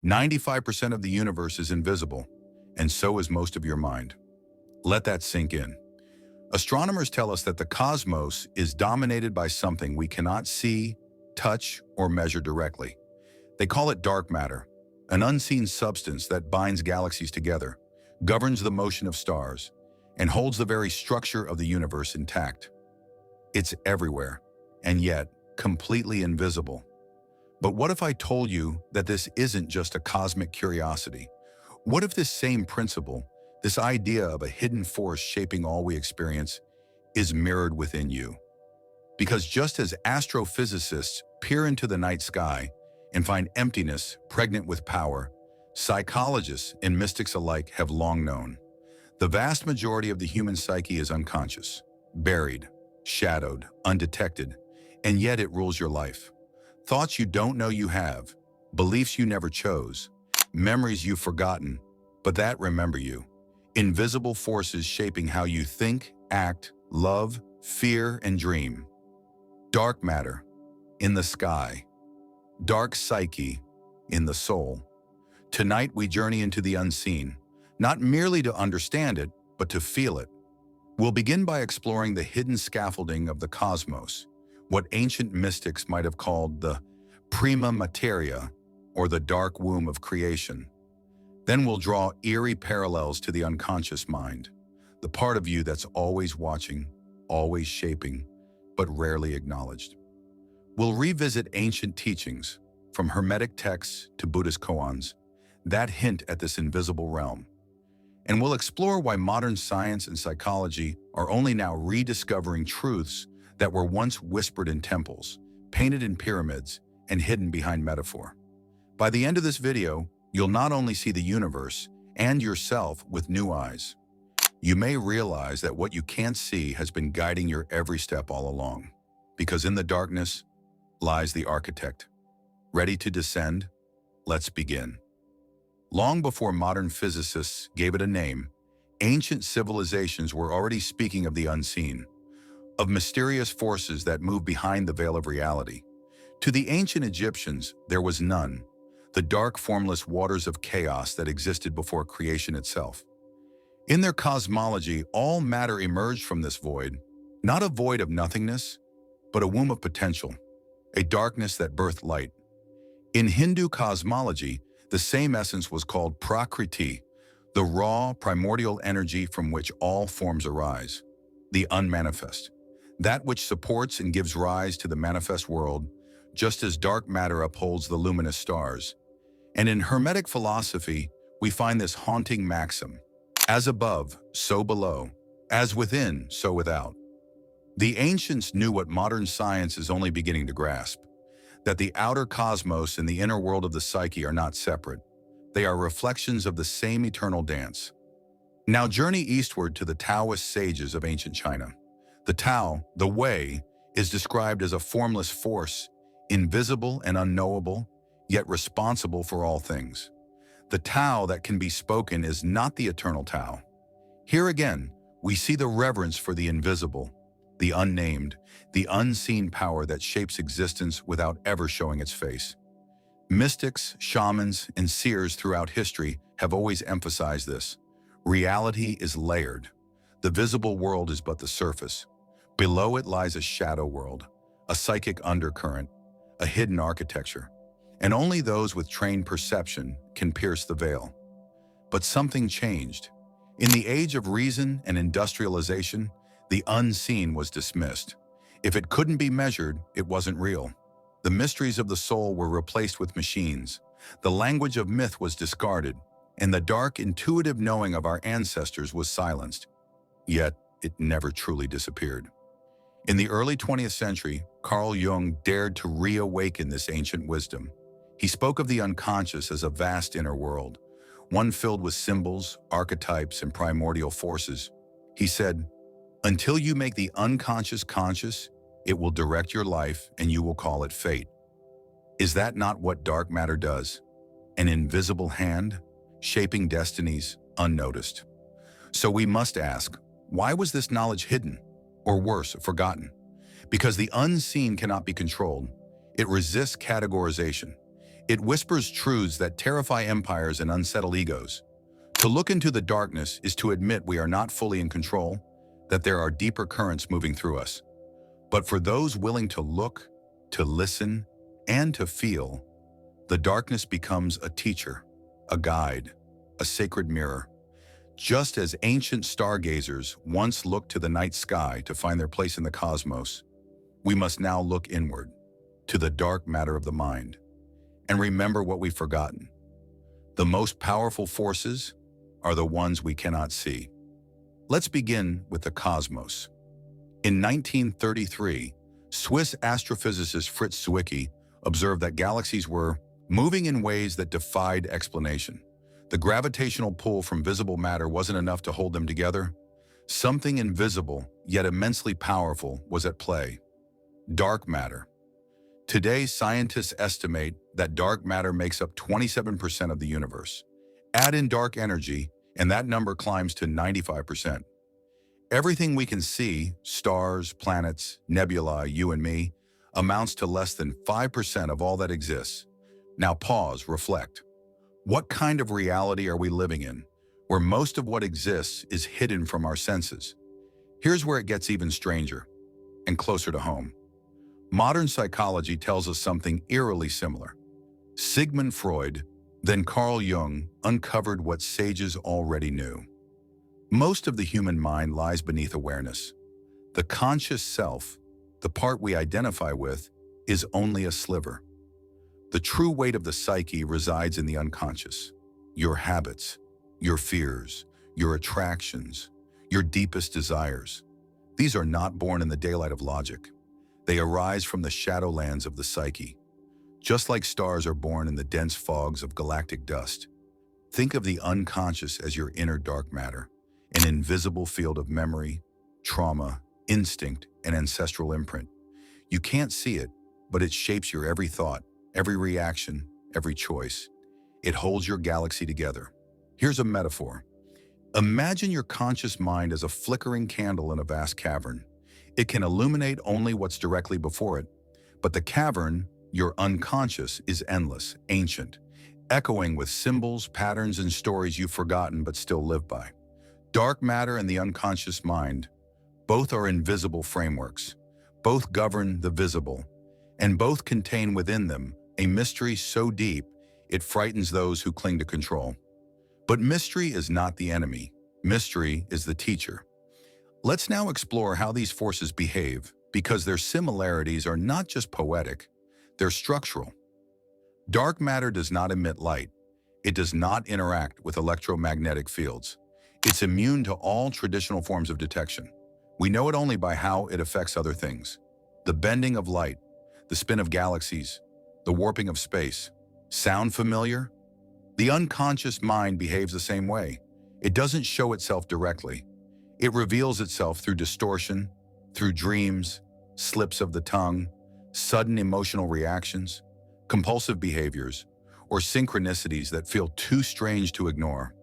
95% of the universe is invisible, and so is most of your mind. Let that sink in. Astronomers tell us that the cosmos is dominated by something we cannot see, touch, or measure directly. They call it dark matter, an unseen substance that binds galaxies together, governs the motion of stars, and holds the very structure of the universe intact. It's everywhere, and yet completely invisible. But what if I told you that this isn't just a cosmic curiosity? What if this same principle, this idea of a hidden force shaping all we experience, is mirrored within you? Because just as astrophysicists peer into the night sky and find emptiness pregnant with power, psychologists and mystics alike have long known. The vast majority of the human psyche is unconscious, buried, shadowed, undetected, and yet it rules your life. Thoughts you don't know you have, beliefs you never chose, memories you've forgotten, but that remember you. Invisible forces shaping how you think, act, love, fear, and dream. Dark matter, in the sky. Dark psyche, in the soul. Tonight we journey into the unseen, not merely to understand it, but to feel it. We'll begin by exploring the hidden scaffolding of the cosmos, what ancient mystics might have called the prima materia, or the dark womb of creation. Then we'll draw eerie parallels to the unconscious mind, the part of you that's always watching, always shaping, but rarely acknowledged. We'll revisit ancient teachings, from Hermetic texts to Buddhist koans, that hint at this invisible realm. And we'll explore why modern science and psychology are only now rediscovering truths that were once whispered in temples, painted in pyramids, and hidden behind metaphor. By the end of this video, you'll not only see the universe and yourself with new eyes. You may realize that what you can't see has been guiding your every step all along. Because in the darkness lies the architect. Ready to descend? Let's begin. Long before modern physicists gave it a name, ancient civilizations were already speaking of the unseen, of mysterious forces that move behind the veil of reality. To the ancient Egyptians, there was none, the dark, formless waters of chaos that existed before creation itself. In their cosmology, all matter emerged from this void, not a void of nothingness, but a womb of potential, a darkness that birthed light. In Hindu cosmology, the same essence was called Prakriti, the raw, primordial energy from which all forms arise, the unmanifest, that which supports and gives rise to the manifest world, just as dark matter upholds the luminous stars. And in Hermetic philosophy, we find this haunting maxim: as above, so below, as within, so without. The ancients knew what modern science is only beginning to grasp, that the outer cosmos and the inner world of the psyche are not separate. They are reflections of the same eternal dance. Now journey eastward to the Taoist sages of ancient China. The Tao, the Way, is described as a formless force, invisible and unknowable, yet responsible for all things. The Tao that can be spoken is not the eternal Tao. Here again, we see the reverence for the invisible, the unnamed, the unseen power that shapes existence without ever showing its face. Mystics, shamans, and seers throughout history have always emphasized this. Reality is layered. The visible world is but the surface. Below it lies a shadow world, a psychic undercurrent, a hidden architecture. And only those with trained perception can pierce the veil. But something changed. In the age of reason and industrialization, the unseen was dismissed. If it couldn't be measured, it wasn't real. The mysteries of the soul were replaced with machines. The language of myth was discarded, and the dark, intuitive knowing of our ancestors was silenced. Yet, it never truly disappeared. In the early 20th century, Carl Jung dared to reawaken this ancient wisdom. He spoke of the unconscious as a vast inner world, one filled with symbols, archetypes, and primordial forces. He said, "Until you make the unconscious conscious, it will direct your life and you will call it fate." Is that not what dark matter does? An invisible hand, shaping destinies unnoticed. So we must ask, why was this knowledge hidden? Or worse, forgotten? Because the unseen cannot be controlled. It resists categorization. It whispers truths that terrify empires and unsettle egos. To look into the darkness is to admit we are not fully in control, that there are deeper currents moving through us. But for those willing to look, to listen, and to feel, the darkness becomes a teacher, a guide, a sacred mirror. Just as ancient stargazers once looked to the night sky to find their place in the cosmos, we must now look inward, to the dark matter of the mind, and remember what we've forgotten. The most powerful forces are the ones we cannot see. Let's begin with the cosmos. In 1933, Swiss astrophysicist Fritz Zwicky observed that galaxies were moving in ways that defied explanation. The gravitational pull from visible matter wasn't enough to hold them together. Something invisible, yet immensely powerful, was at play. Dark matter. Today, scientists estimate that dark matter makes up 27% of the universe. Add in dark energy, and that number climbs to 95%. Everything we can see, stars, planets, nebulae, you and me, amounts to less than 5% of all that exists. Now pause, reflect. What kind of reality are we living in, where most of what exists is hidden from our senses? Here's where it gets even stranger and closer to home. Modern psychology tells us something eerily similar. Sigmund Freud, then Carl Jung, uncovered what sages already knew. Most of the human mind lies beneath awareness. The conscious self, the part we identify with, is only a sliver. The true weight of the psyche resides in the unconscious. Your habits, your fears, your attractions, your deepest desires. These are not born in the daylight of logic. They arise from the shadowlands of the psyche. Just like stars are born in the dense fogs of galactic dust, think of the unconscious as your inner dark matter, an invisible field of memory, trauma, instinct, and ancestral imprint. You can't see it, but it shapes your every thought, every reaction, every choice. It holds your galaxy together. Here's a metaphor. Imagine your conscious mind as a flickering candle in a vast cavern. It can illuminate only what's directly before it, but the cavern, your unconscious, is endless, ancient, echoing with symbols, patterns, and stories you've forgotten but still live by. Dark matter and the unconscious mind, both are invisible frameworks. Both govern the visible, and both contain within them a mystery so deep it frightens those who cling to control. But mystery is not the enemy. Mystery is the teacher. Let's now explore how these forces behave, because their similarities are not just poetic, they're structural. Dark matter does not emit light. It does not interact with electromagnetic fields. It's immune to all traditional forms of detection. We know it only by how it affects other things. The bending of light, the spin of galaxies, the warping of space. Sound familiar? The unconscious mind behaves the same way. It doesn't show itself directly. It reveals itself through distortion, through dreams, slips of the tongue, sudden emotional reactions, compulsive behaviors, or synchronicities that feel too strange to ignore.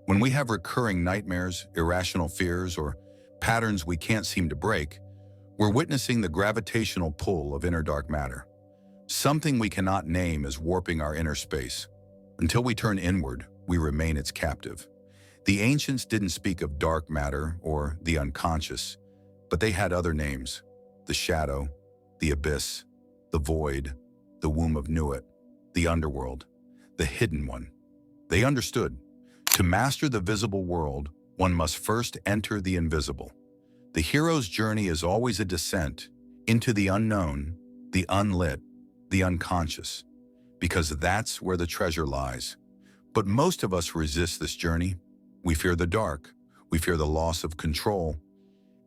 When we have recurring nightmares, irrational fears, or patterns we can't seem to break, we're witnessing the gravitational pull of inner dark matter. Something we cannot name is warping our inner space. Until we turn inward, we remain its captive. The ancients didn't speak of dark matter or the unconscious, but they had other names: the shadow, the abyss, the void, the womb of Nuit, the underworld, the hidden one. They understood. To master the visible world, one must first enter the invisible. The hero's journey is always a descent into the unknown, the unlit, the unconscious, because that's where the treasure lies. But most of us resist this journey. We fear the dark. We fear the loss of control.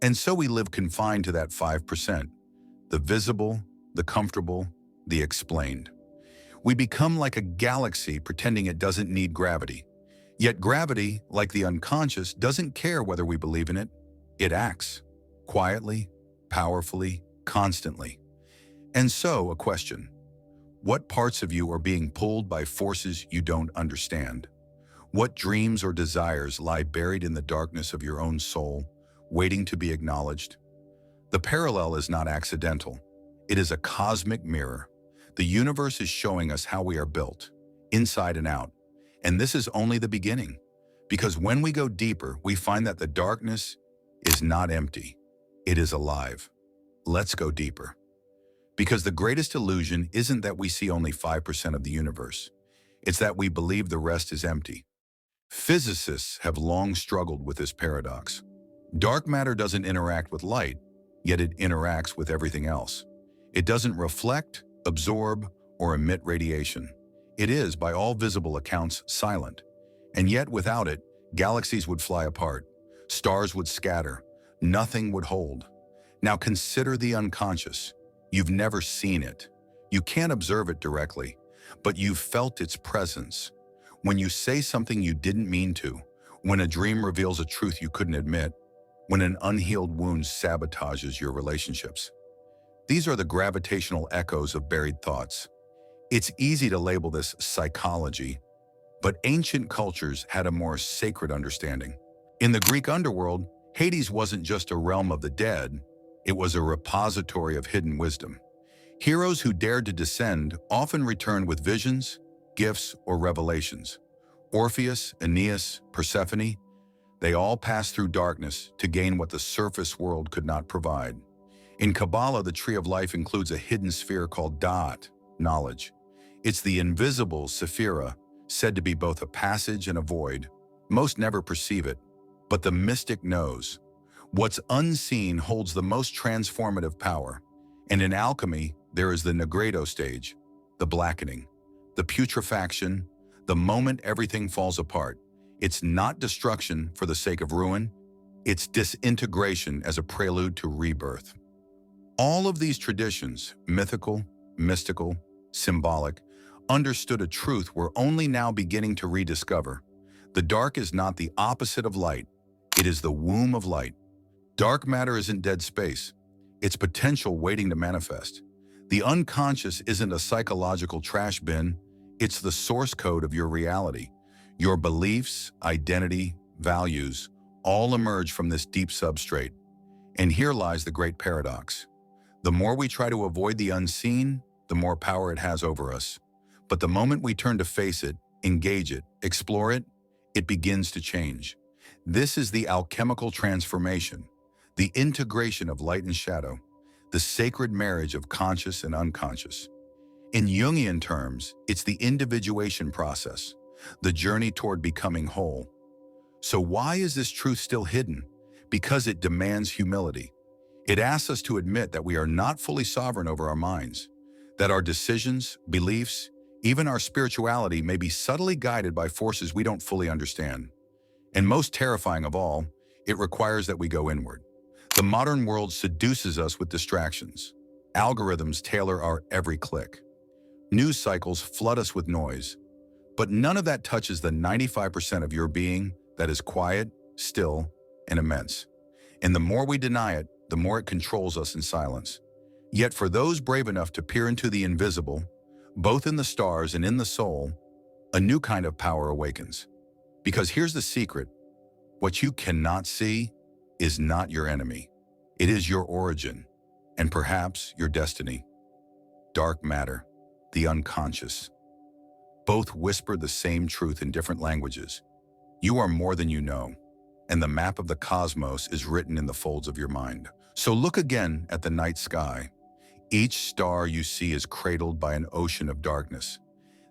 And so we live confined to that 5%, the visible, the comfortable, the explained. We become like a galaxy pretending it doesn't need gravity. Yet gravity, like the unconscious, doesn't care whether we believe in it. It acts, quietly, powerfully, constantly. And so, a question. What parts of you are being pulled by forces you don't understand? What dreams or desires lie buried in the darkness of your own soul, waiting to be acknowledged? The parallel is not accidental. It is a cosmic mirror. The universe is showing us how we are built, inside and out. And this is only the beginning. Because when we go deeper, we find that the darkness is not empty. It is alive. Let's go deeper. Because the greatest illusion isn't that we see only 5% of the universe. It's that we believe the rest is empty. Physicists have long struggled with this paradox. Dark matter doesn't interact with light, yet it interacts with everything else. It doesn't reflect, absorb, or emit radiation. It is, by all visible accounts, silent. And yet, without it, galaxies would fly apart, stars would scatter, nothing would hold. Now consider the unconscious. You've never seen it. You can't observe it directly, but you've felt its presence. When you say something you didn't mean to, when a dream reveals a truth you couldn't admit, when an unhealed wound sabotages your relationships. These are the gravitational echoes of buried thoughts. It's easy to label this psychology, but ancient cultures had a more sacred understanding. In the Greek underworld, Hades wasn't just a realm of the dead, it was a repository of hidden wisdom. Heroes who dared to descend often returned with visions, gifts, or revelations. Orpheus, Aeneas, Persephone, they all passed through darkness to gain what the surface world could not provide. In Kabbalah, the tree of life includes a hidden sphere called Da'at, knowledge. It's the invisible sephira, said to be both a passage and a void. Most never perceive it, but the mystic knows. What's unseen holds the most transformative power. And in alchemy, there is the nigredo stage, the blackening, the putrefaction, the moment everything falls apart. It's not destruction for the sake of ruin, it's disintegration as a prelude to rebirth. All of these traditions, mythical, mystical, symbolic, understood a truth we're only now beginning to rediscover. The dark is not the opposite of light, it is the womb of light. Dark matter isn't dead space, it's potential waiting to manifest. The unconscious isn't a psychological trash bin, it's the source code of your reality. Your beliefs, identity, values, all emerge from this deep substrate. And here lies the great paradox. The more we try to avoid the unseen, the more power it has over us. But the moment we turn to face it, engage it, explore it, it begins to change. This is the alchemical transformation, the integration of light and shadow, the sacred marriage of conscious and unconscious. In Jungian terms, it's the individuation process, the journey toward becoming whole. So why is this truth still hidden? Because it demands humility. It asks us to admit that we are not fully sovereign over our minds, that our decisions, beliefs, even our spirituality may be subtly guided by forces we don't fully understand. And most terrifying of all, it requires that we go inward. The modern world seduces us with distractions. Algorithms tailor our every click. News cycles flood us with noise. But none of that touches the 95% of your being that is quiet, still, and immense. And the more we deny it, the more it controls us in silence. Yet for those brave enough to peer into the invisible, both in the stars and in the soul, a new kind of power awakens. Because here's the secret. What you cannot see is not your enemy. It is your origin, and perhaps your destiny. Dark matter, the unconscious. Both whisper the same truth in different languages. You are more than you know, and the map of the cosmos is written in the folds of your mind. So look again at the night sky. Each star you see is cradled by an ocean of darkness.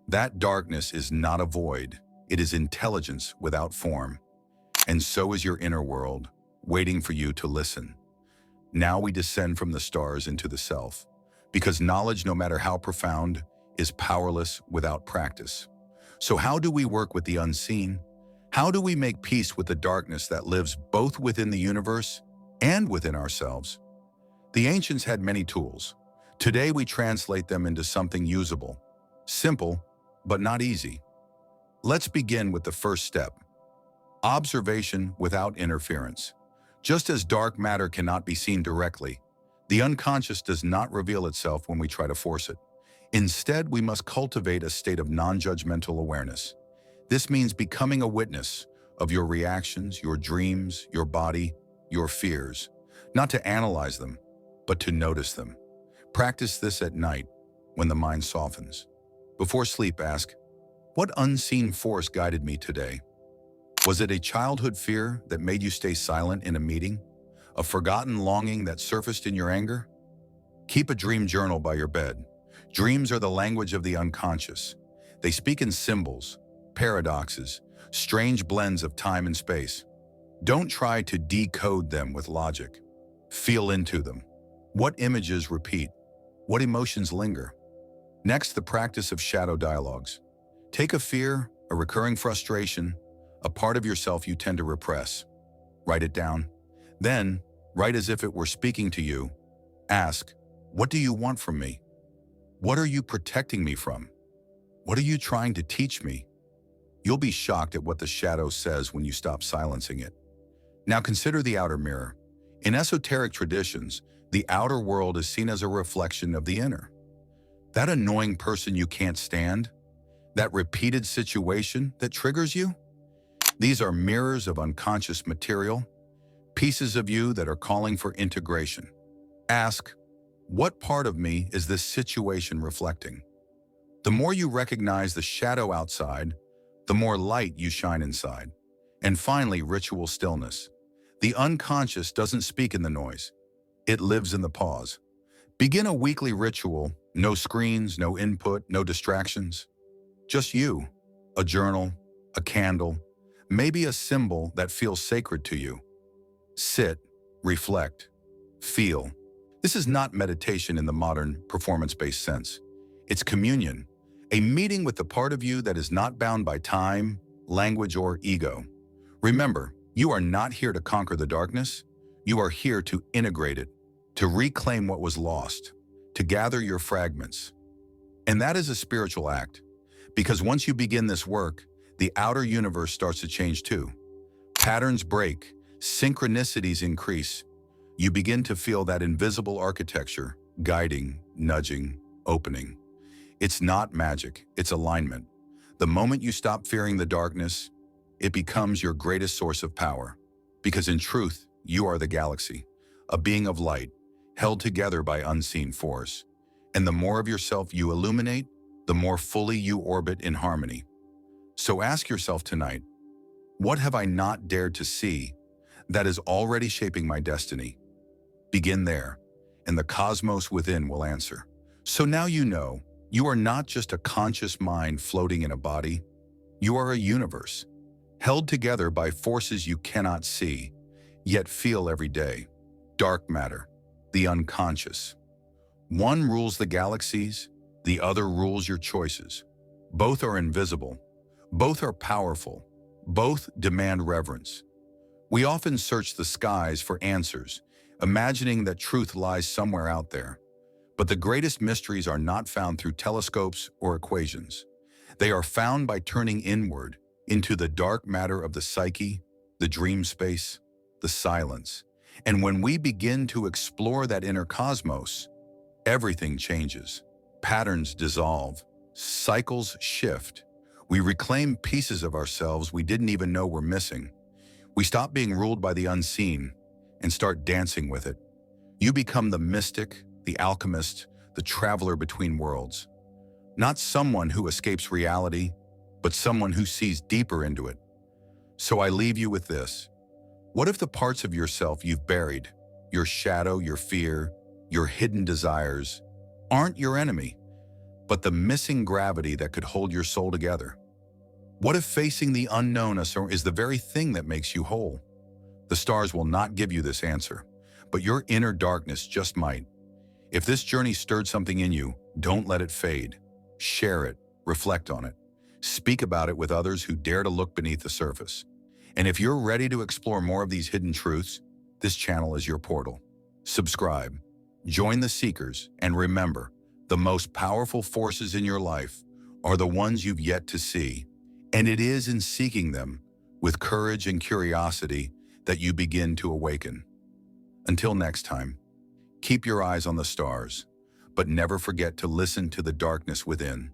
That darkness is not a void, it is intelligence without form. And so is your inner world, waiting for you to listen. Now we descend from the stars into the self, because knowledge, no matter how profound, is powerless without practice. So how do we work with the unseen? How do we make peace with the darkness that lives both within the universe and within ourselves? The ancients had many tools. Today we translate them into something usable, simple, but not easy. Let's begin with the first step. Observation without interference. Just as dark matter cannot be seen directly, the unconscious does not reveal itself when we try to force it. Instead, we must cultivate a state of non-judgmental awareness. This means becoming a witness of your reactions, your dreams, your body, your fears, not to analyze them, but to notice them. Practice this at night, when the mind softens. Before sleep, ask, what unseen force guided me today? Was it a childhood fear that made you stay silent in a meeting? A forgotten longing that surfaced in your anger? Keep a dream journal by your bed. Dreams are the language of the unconscious. They speak in symbols, paradoxes, strange blends of time and space. Don't try to decode them with logic. Feel into them. What images repeat? What emotions linger? Next, the practice of shadow dialogues. Take a fear, a recurring frustration, a part of yourself you tend to repress. Write it down. Then, write as if it were speaking to you. Ask, what do you want from me? What are you protecting me from? What are you trying to teach me? You'll be shocked at what the shadow says when you stop silencing it. Now consider the outer mirror. In esoteric traditions, the outer world is seen as a reflection of the inner. That annoying person you can't stand? That repeated situation that triggers you? These are mirrors of unconscious material, pieces of you that are calling for integration. Ask, what part of me is this situation reflecting? The more you recognize the shadow outside, the more light you shine inside. And finally, ritual stillness. The unconscious doesn't speak in the noise. It lives in the pause. Begin a weekly ritual, no screens, no input, no distractions. Just you, a journal, a candle, maybe a symbol that feels sacred to you. Sit, reflect, feel. This is not meditation in the modern, performance-based sense. It's communion, a meeting with the part of you that is not bound by time, language, or ego. Remember, you are not here to conquer the darkness. You are here to integrate it, to reclaim what was lost, to gather your fragments. And that is a spiritual act, because once you begin this work, the outer universe starts to change too. Patterns break, synchronicities increase. You begin to feel that invisible architecture, guiding, nudging, opening. It's not magic, it's alignment. The moment you stop fearing the darkness, it becomes your greatest source of power. Because in truth, you are the galaxy, a being of light, held together by unseen force. And the more of yourself you illuminate, the more fully you orbit in harmony. So ask yourself tonight, what have I not dared to see that is already shaping my destiny? Begin there, and the cosmos within will answer. So now you know, you are not just a conscious mind floating in a body. You are a universe, held together by forces you cannot see, yet feel every day. Dark matter, the unconscious. One rules the galaxies, the other rules your choices. Both are invisible, both are powerful, both demand reverence. We often search the skies for answers, imagining that truth lies somewhere out there. But the greatest mysteries are not found through telescopes or equations. They are found by turning inward into the dark matter of the psyche, the dream space, the silence. And when we begin to explore that inner cosmos, everything changes. Patterns dissolve, cycles shift. We reclaim pieces of ourselves we didn't even know were missing. We stop being ruled by the unseen and start dancing with it. You become the mystic, the alchemist, the traveler between worlds. Not someone who escapes reality, but someone who sees deeper into it. So I leave you with this. What if the parts of yourself you've buried, your shadow, your fear, your hidden desires, aren't your enemy, but the missing gravity that could hold your soul together? What if facing the unknown is the very thing that makes you whole? The stars will not give you this answer, but your inner darkness just might. If this journey stirred something in you, don't let it fade. Share it, reflect on it. Speak about it with others who dare to look beneath the surface. And if you're ready to explore more of these hidden truths, this channel is your portal. Subscribe, join the seekers, and remember, the most powerful forces in your life are the ones you've yet to see. And it is in seeking them, with courage and curiosity, that you begin to awaken. Until next time, keep your eyes on the stars, but never forget to listen to the darkness within.